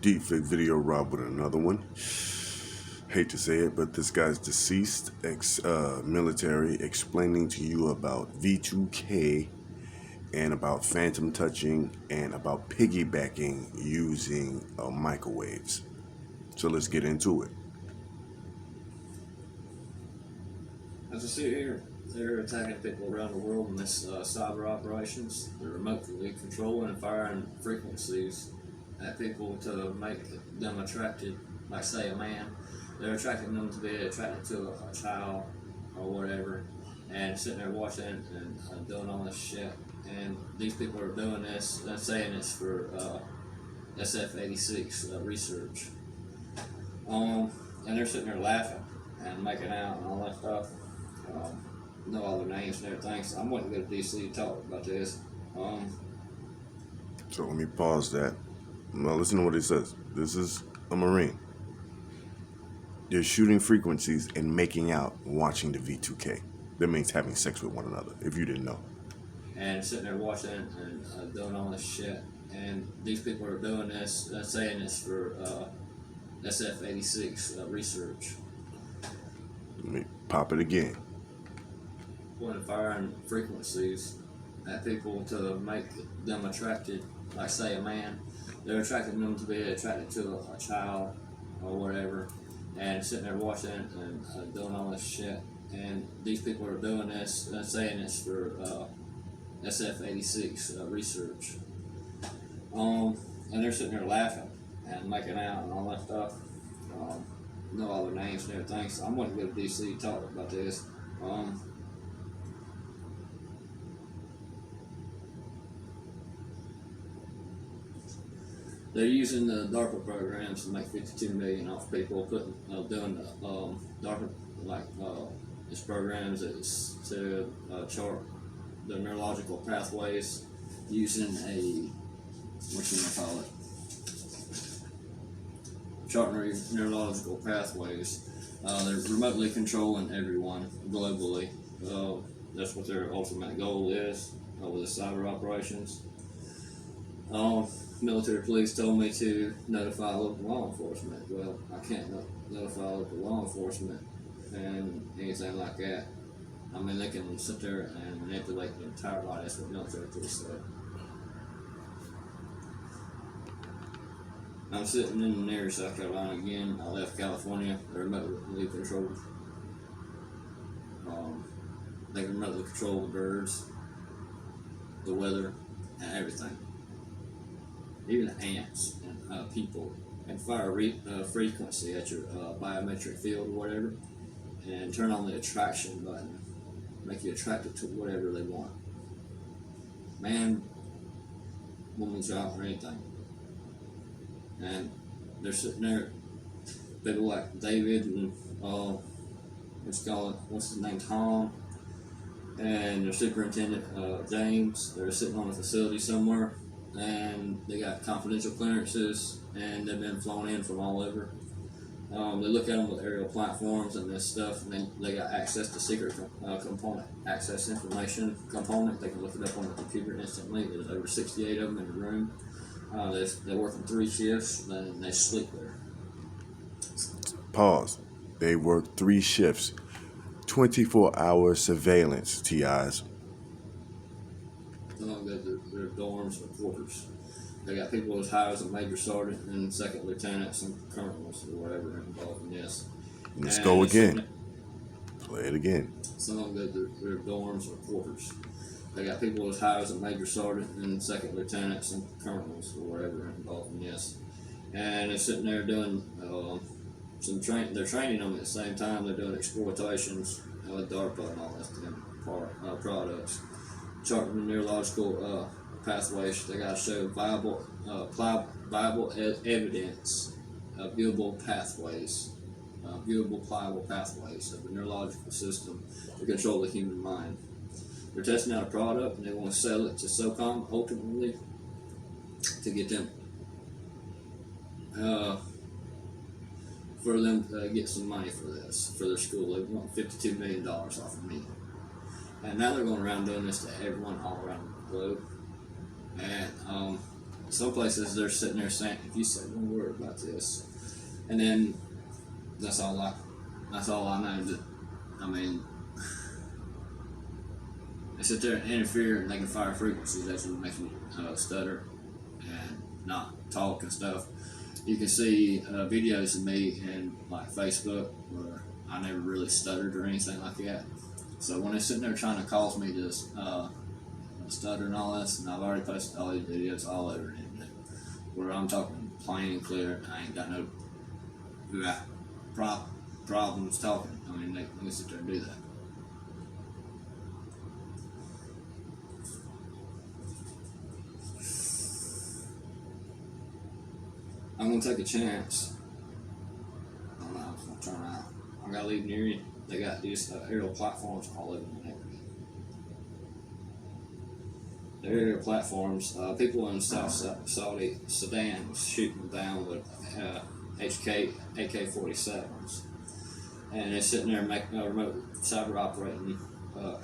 Deep fake video Rob with another one. Hate to say it, but this guy's deceased, ex-military, explaining to you about V2K and about phantom touching and about piggybacking using microwaves. So let's get into it. As I see here, they're attacking people around the world in this cyber operations. They're remotely controlling and firing frequencies at people to make them attracted, like say a man. They're attracting them to be attracted to a child or whatever, and sitting there watching and doing all this shit. And these people are doing this, they're saying it's for SF-86 research. And they're sitting there laughing and making out and all that stuff. Know all their names and everything, so I'm waiting to go to DC to talk about this. So let me pause that. Now listen to what he says. This is a Marine. They're shooting frequencies and making out watching the V2K. That means having sex with one another, if you didn't know. And sitting there watching and doing all this shit. And these people are doing this, saying it's for SF-86 research. Let me pop it again. When firing frequencies at people to make them attracted, like say a man. They're attracting them to be attracted to a child or whatever, and sitting there watching and doing all this shit. And these people are doing this, saying it's for SF-86 research. And they're sitting there laughing and making out and all that stuff. Know all their names and everything, so I'm going to go to DC to talk about this. They're using the DARPA programs to make $52 million off people doing DARPA this programs is to chart the neurological pathways using a chart neurological pathways. They're remotely controlling everyone globally. That's what their ultimate goal is with the cyber operations. Military police told me to notify local law enforcement. Well, I can't notify local law enforcement and anything like that. I mean, they can sit there and manipulate the entire body. That's what military police said. I'm sitting in near South Carolina again. I left California. They're remotely controlled. They can remotely control the birds, the weather, and everything. Even ants and people, and fire frequency at your biometric field or whatever, and turn on the attraction button, make you attracted to whatever they want. Man, woman, child, or anything. And they're sitting there, people like David and what's his name, Tom, and their superintendent James. They're sitting on a facility somewhere. And they got confidential clearances, and they've been flown in from all over. They look at them with aerial platforms and this stuff, and they got access to secret component, access information component. They can look it up on the computer instantly. There's over 68 of them in the room. They work in 3 shifts, and they sleep there. Pause. They work 3 shifts. 24-hour surveillance, TIs. Some of them go to their dorms or quarters. They got people as high as a major sergeant and second lieutenants and colonels or whatever involved in this. Let's go again. Play it again. Some of them go to their dorms or quarters. They got people as high as a major sergeant and second lieutenants and colonels or whatever involved in this. And they're sitting there doing they're training them at the same time. They're doing exploitations with DARPA and all that products. Charting the neurological pathways. They got to show viable evidence of viewable pathways, pliable pathways of the neurological system to control the human mind. They're testing out a product and they want to sell it to SOCOM ultimately to get them for them to get some money for this, for their school. They want $52 million off of me. And now they're going around doing this to everyone all around the globe. And some places they're sitting there saying, if you say one word about this, and then that's all I know. I mean, they sit there and interfere, and they can fire frequencies. That's what makes me stutter and not talk and stuff. You can see videos of me in like Facebook where I never really stuttered or anything like that. So when they're sitting there trying to cause me to stutter and all this, and I've already posted all these videos all over the internet where I'm talking plain and clear. I ain't got no problems talking. I mean, they can sit there and do that. I'm gonna take a chance. I don't know how it's gonna turn out. I gotta leave near you. They got these aerial platforms all over the neighborhood. The aerial platforms, people in South Saudi Sudan was shooting them down with AK-47s. And they're sitting there making remote cyber operating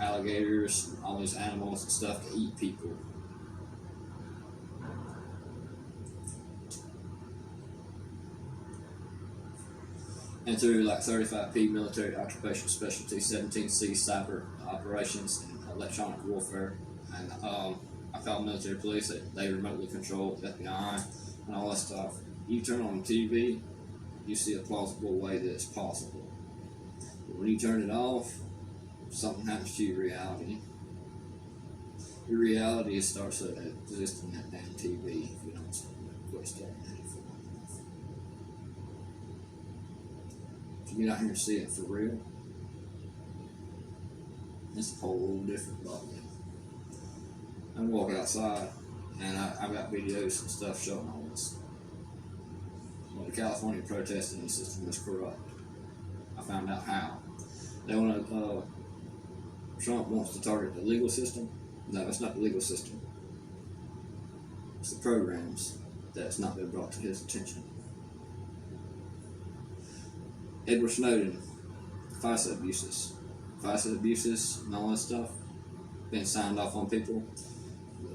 alligators and all these animals and stuff to eat people. And through like 35P military occupation specialty, 17C cyber operations and electronic warfare. And I call military police, they remotely control the FBI and all that stuff. You turn on TV, you see a plausible way that it's possible. But when you turn it off, something happens to your reality. Your reality starts to exist in that damn TV if you don't quit staring at it for long enough. If you get out here and see it for real, it's a whole different ballgame. I walk outside and I've got videos and stuff showing all this. Well, the California protesting system is corrupt. I found out how. They want to, Trump wants to target the legal system. No, it's not the legal system. It's the programs that's not been brought to his attention. Edward Snowden, FISA abuses and all that stuff, been signed off on people.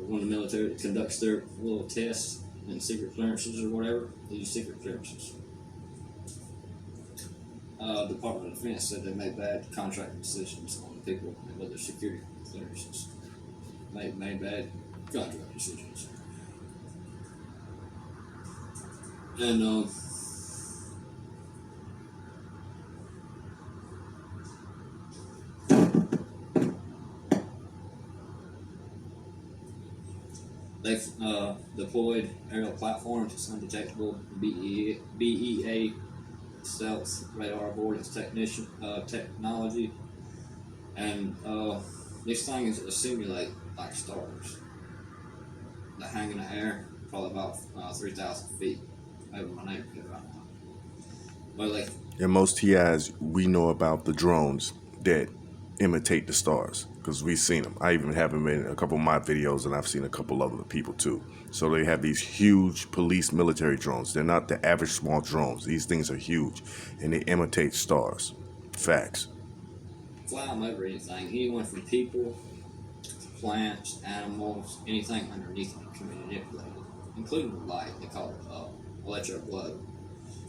When the military conducts their little tests and secret clearances or whatever, they use secret clearances. Department of Defense said they made bad contract decisions on people with their security clearances. Made bad contract decisions. And they've deployed aerial platforms. It's undetectable BEA stealth radar avoidance technology, and these things simulate like stars that hang in the air, probably about 3,000 feet over my neighborhood right now. But In most TIs, we know about the drones that imitate the stars because we've seen them. I even have them in a couple of my videos, and I've seen a couple of other people too. So they have these huge police military drones. They're not the average small drones. These things are huge, and they imitate stars. Facts. fly them over anything, anyone from people, plants, animals, anything underneath them can be manipulated, including the light. They call it electroglow,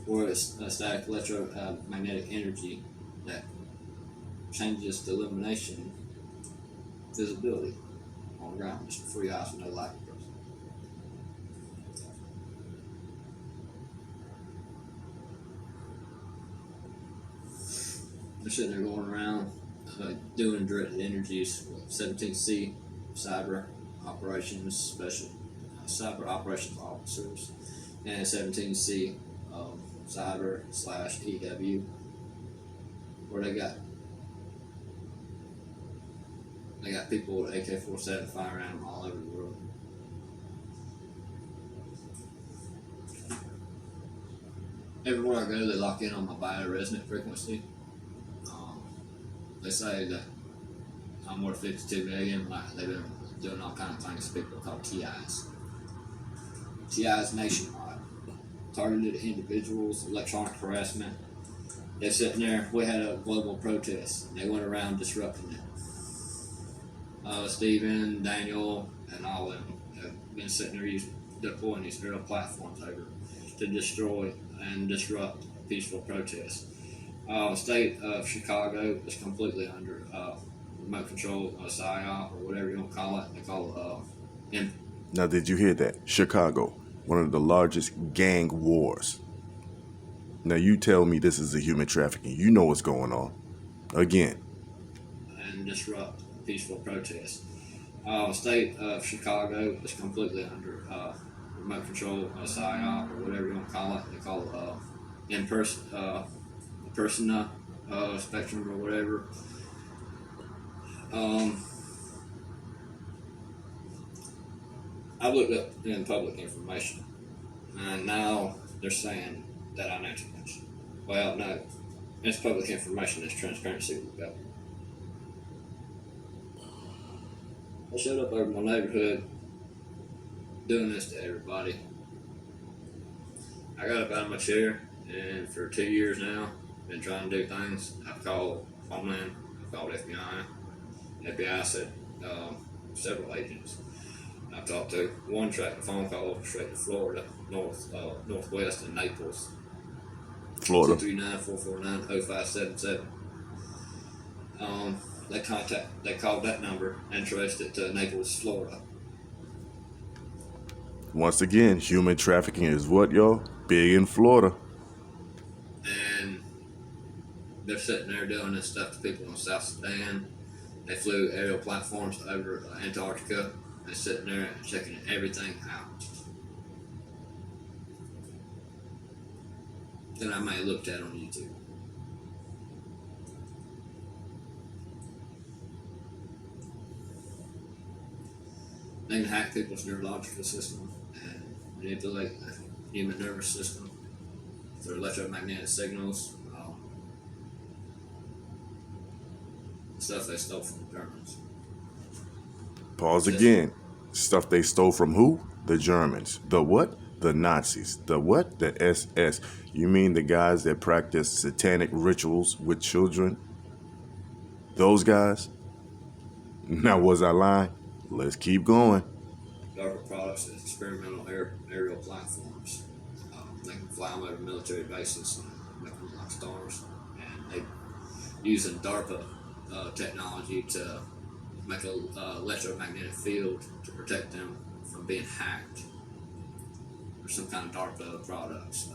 or it's a static electromagnetic energy that changes the illumination visibility on the ground, just for free eyes with no light. They're sitting there going around doing directed energies with 17C cyber operations cyber operations officers and 17C cyber / EW, where they got people with AK-47 firing at them all over the world. Everywhere I go, they lock in on my bioresonant frequency. They say that I'm worth 52 million. Like, they've been doing all kinds of things to people called TIs. TIs nationwide. Targeted individuals, electronic harassment. They're sitting there. We had a global protest. They went around disrupting it. Stephen, Daniel, and all of them have been sitting there deploying these aerial platforms over to destroy and disrupt peaceful protests. The state of Chicago is completely under remote control, PSYOP, or whatever you want to call it. They call it. Now, did you hear that? Chicago, one of the largest gang wars. Now, you tell me this is a human trafficking. You know what's going on. Again. And disrupt peaceful protests. The state of Chicago is completely under remote control, PSYOP, or whatever you want to call it. They call it persona spectrum or whatever. I looked up in public information, and now they're saying that I know too much. Well, no, it's public information. It's transparency with the government. I showed up over my neighborhood doing this to everybody. I got up out of my chair, and for 2 years now, been trying to do things. I've called Homeland, I've called FBI. FBI said several agents. I've talked to one, tracked a phone call straight to Florida, northwest in Naples. Florida. 239-449-0577. They called that number and traced it to Naples, Florida. Once again, human trafficking is what, y'all? Big in Florida. And they're sitting there doing this stuff to people in South Sudan. They flew aerial platforms over Antarctica. They're sitting there and checking everything out. That I may have looked at on YouTube. They can hack people's neurological system and manipulate the human nervous system through electromagnetic signals. Stuff they stole from the Germans. Pause again. Stuff they stole from who? The Germans. The what? The Nazis. The what? The SS. You mean the guys that practice satanic rituals with children? Those guys? Now, was I lying? Let's keep going. DARPA products is experimental aerial platforms. They can fly them over military bases and make them like stars. And they using DARPA technology to make an electromagnetic field to protect them from being hacked. Or some kind of DARPA products,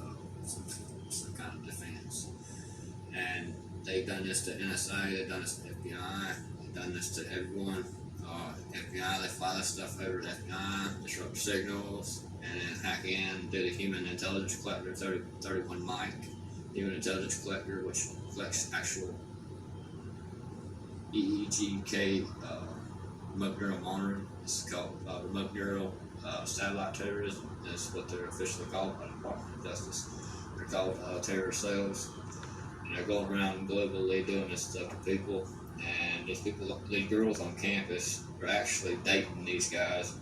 some kind of defense. And they've done this to NSA, they've done this to FBI, they've done this to everyone. FBI, they fly this stuff over to FBI, disrupt signals, and then hack in, do the human intelligence collector, 31 mic, human intelligence collector, which collects actual EEG remote neural monitoring. This is called remote neural satellite terrorism. That's what they're officially called by the Department of Justice. They're called terror cells. And they're going around globally doing this stuff to people. And these girls on campus are actually dating these guys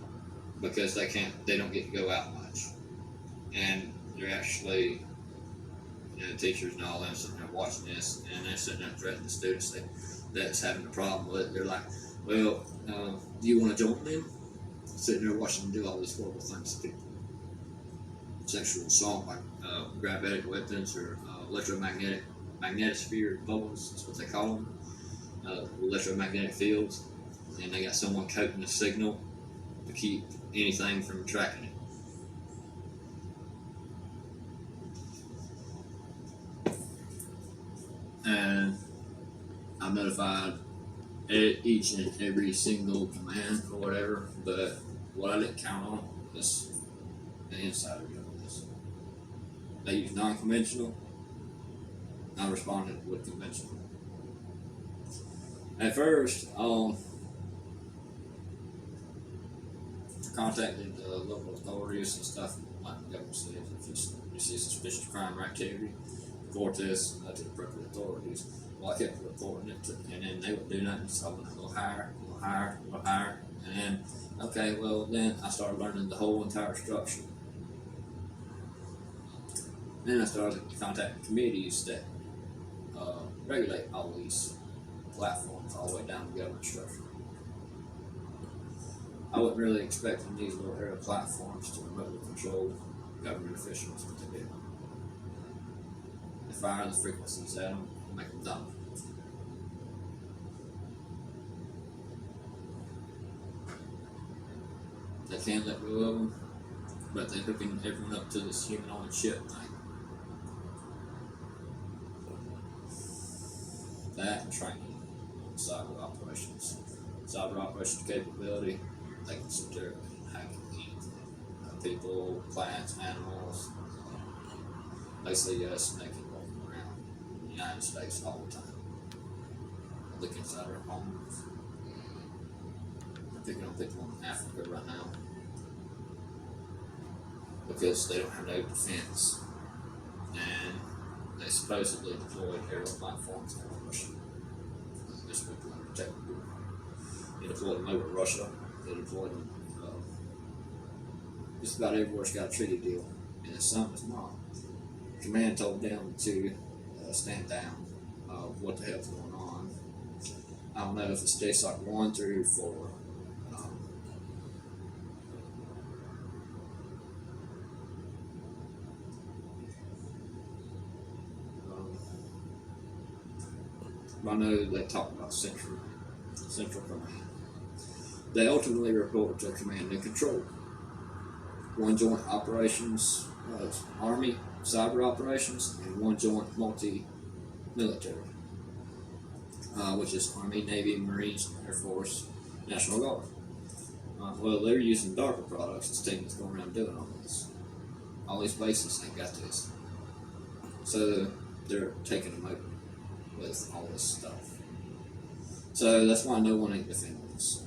because they don't get to go out much. And they're actually, teachers and all them sitting there watching this, and they're sitting there threatening the students that's having a problem with it. They're like, well, do you want to join them? Sitting there watching them do all these horrible things to people. Sexual assault by gravitic weapons or magnetosphere bubbles, that's what they call them. Electromagnetic fields, and they got someone coding the signal to keep anything from tracking it. And I'm notified each and every single command or whatever, but what I didn't count on is the insider of this. They use non-conventional. I responded with conventional. At first, contacted the local authorities and stuff, like the government says, if you see suspicious crime or activity, report this to the appropriate authorities. Well, I kept reporting it, and then they would do nothing, so I went a little higher, and then, okay, well, then I started learning the whole entire structure. Then I started contacting committees that regulate all these platforms all the way down to government structure. I wasn't really expecting these little aerial platforms to remotely control government officials, but they did. They fire the frequencies at them and make them dumb. They can't let go of them, but they're hooking everyone up to this human-on-a-chip thing. That and training, cyber operations. Cyber operations capability, they can sit there and hack anything. People, plants, animals. They say yes, and they can walk around the United States all the time. Look inside our homes. They're picking on people in Africa right now because they don't have no defense, and they supposedly deployed aerial platforms in Russia. This people are technical. They deployed them over Russia. They deployed them just about everywhere's got a treaty deal, and some is not. Command told them to stand down. What the hell's going on? I don't know if it's JSOC 1 through 4. I know they talk about Central Command. They ultimately report to Command and Control. One joint operations, Army cyber operations, and one joint multi-military, which is Army, Navy, Marines, Air Force, National Guard. Well, they're using DARPA products. This team that's going around doing all this. All these bases ain't got this. So they're taking them over with all this stuff. So that's why no one ain't defending this.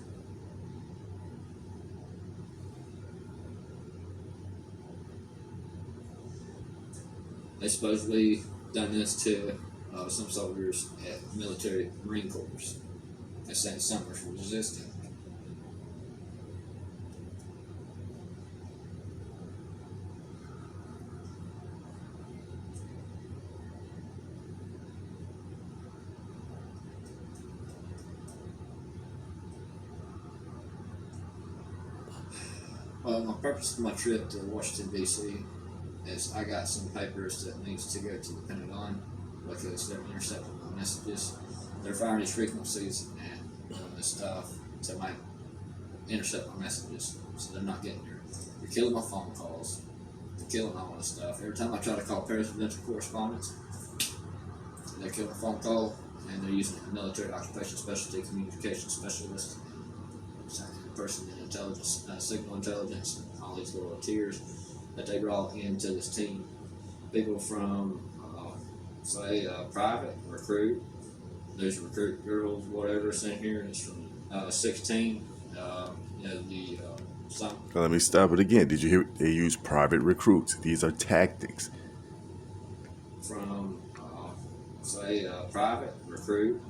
They supposedly done this to some soldiers at military Marine Corps. They're saying some were resisting. Well, my purpose of my trip to Washington, D.C. is I got some papers that needs to go to the Pentagon because they're intercepting my messages. They're firing these frequencies and doing this stuff to make intercept my messages, so they're not getting there. They're killing my phone calls. They're killing all this stuff. Every time I try to call presidential correspondence, they kill my phone call, and they're using a military occupation specialty communication specialist, person in intelligence, signal intelligence, and all these little tiers that they brought into this team. People from, say, private, recruit. There's recruit girls, whatever, it's in here. It's from 16. Some. Let me stop it again. Did you hear? They use private recruits. These are tactics. From, say, private, recruit.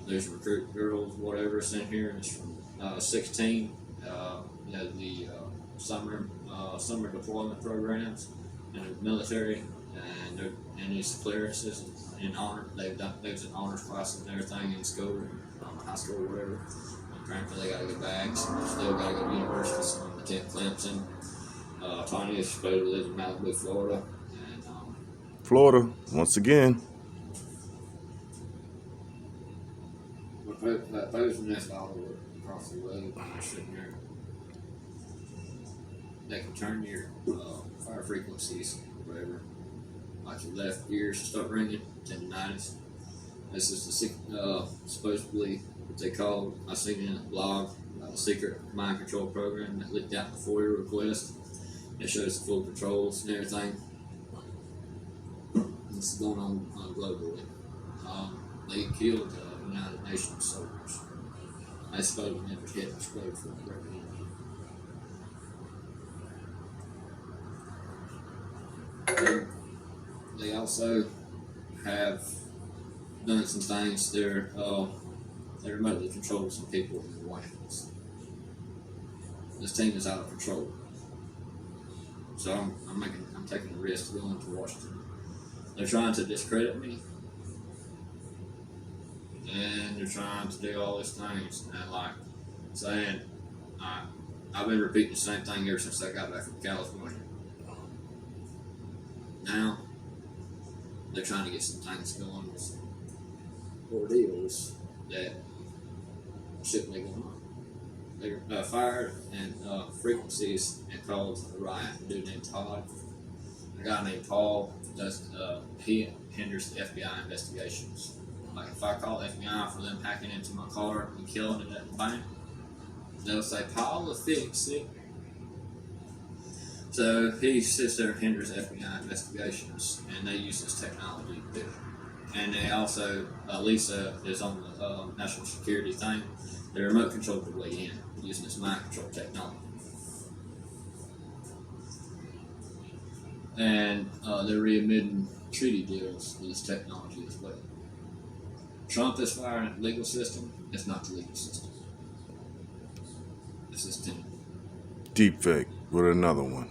There's recruit girls, whatever, it's in here. It's from 16. Summer deployment programs in the military, and these clearances in honor. There's an honors class and everything in school, high school or whatever. Apparently they gotta get back. Some still gotta go to university. Some attend Clemson. Tanya is supposed to live in Malibu, Florida. And Florida, once again. posing this all over across the road, and they're sitting there. They can turn your fire frequencies or whatever, like your left ears start ringing, tendinitis. This is the supposedly what they call, I seen in a blog, a secret mind control program that leaked out before your request. It shows the full controls and everything. This is going on globally. They killed United Nations soldiers. They supposedly never hit explode for the record. They also have done some things. They remotely control some people in the White House. This team is out of control. So I'm taking a risk going to Washington. They're trying to discredit me, and they're trying to do all these things, and like saying I've been repeating the same thing ever since I got back from California. Now, they're trying to get some things going with ordeals that shouldn't be going on. They fired and frequencies and called a riot. A dude named Todd, a guy named Paul, he hinders the FBI investigations. Like if I call the FBI for them hacking into my car and killing it at the bank, they'll say, Paul will fix it. So he sits there and hinders FBI investigations, and they use this technology to do it. And they also, Lisa is on the national security thing. They remote control their way in using this mind control technology. And they're readmitting treaty deals with this technology as well. Trump is firing the legal system. It's not the legal system. It's his team. Deepfake with another one.